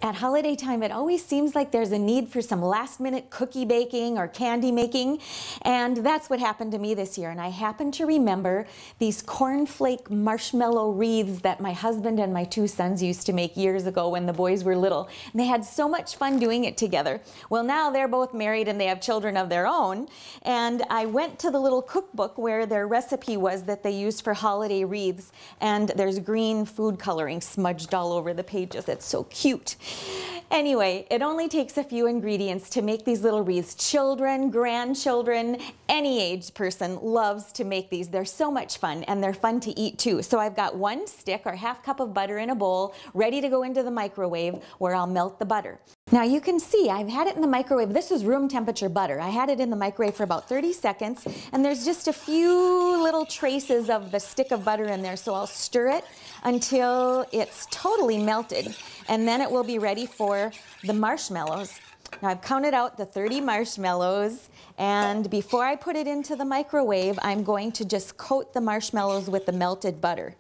At holiday time, it always seems like there's a need for some last-minute cookie baking or candy making, and that's what happened to me this year. And I happen to remember these cornflake marshmallow wreaths that my husband and my two sons used to make years ago when the boys were little. And they had so much fun doing it together. Well, now they're both married and they have children of their own, and I went to the little cookbook where their recipe was that they used for holiday wreaths, and there's green food coloring smudged all over the pages. It's so cute. Anyway, it only takes a few ingredients to make these little wreaths. Children, grandchildren, any age person loves to make these. They're so much fun, and they're fun to eat too. So I've got 1 stick or ½ cup of butter in a bowl ready to go into the microwave where I'll melt the butter. Now you can see I've had it in the microwave. This is room temperature butter. I had it in the microwave for about 30 seconds, and there's just a few little traces of the stick of butter in there, so I'll stir it until it's totally melted, and then it will be ready for the marshmallows. Now I've counted out the 30 marshmallows, and before I put it into the microwave, I'm going to just coat the marshmallows with the melted butter.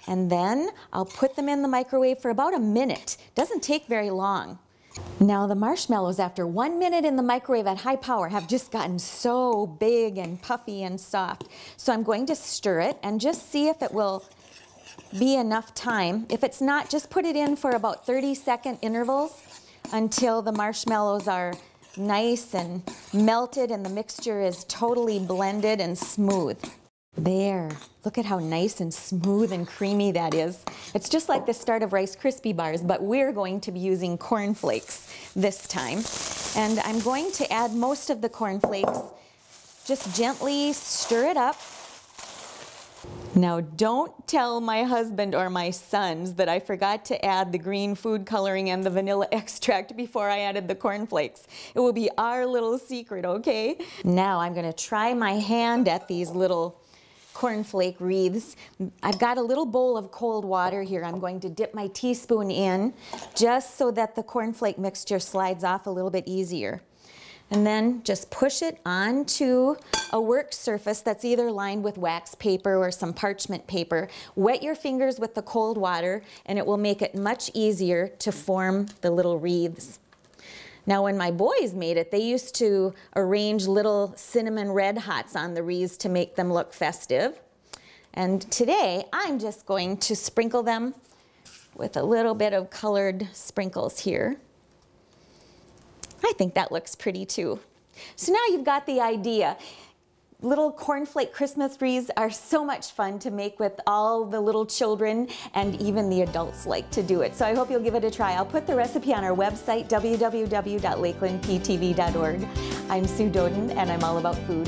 And then I'll put them in the microwave for about a minute. Doesn't take very long. Now the marshmallows, after 1 minute in the microwave at high power, have just gotten so big and puffy and soft. So I'm going to stir it and just see if it will be enough time. If it's not, just put it in for about 30-second intervals until the marshmallows are nice and melted and the mixture is totally blended and smooth. There, look at how nice and smooth and creamy that is. It's just like the start of Rice Krispie bars, but we're going to be using cornflakes this time. And I'm going to add most of the cornflakes. Just gently stir it up. Now don't tell my husband or my sons that I forgot to add the green food coloring and the vanilla extract before I added the cornflakes. It will be our little secret, okay? Now I'm going to try my hand at these little cornflake wreaths. I've got a little bowl of cold water here. I'm going to dip my teaspoon in just so that the cornflake mixture slides off a little bit easier. And then just push it onto a work surface that's either lined with wax paper or some parchment paper. Wet your fingers with the cold water and it will make it much easier to form the little wreaths. Now when my boys made it, they used to arrange little cinnamon red hots on the wreaths to make them look festive. And today I'm just going to sprinkle them with a little bit of colored sprinkles here. I think that looks pretty too. So now you've got the idea. Little cornflake Christmas wreaths are so much fun to make with all the little children, and even the adults like to do it. So I hope you'll give it a try. I'll put the recipe on our website, www.lakelandptv.org. I'm Sue Doden, and I'm all about food.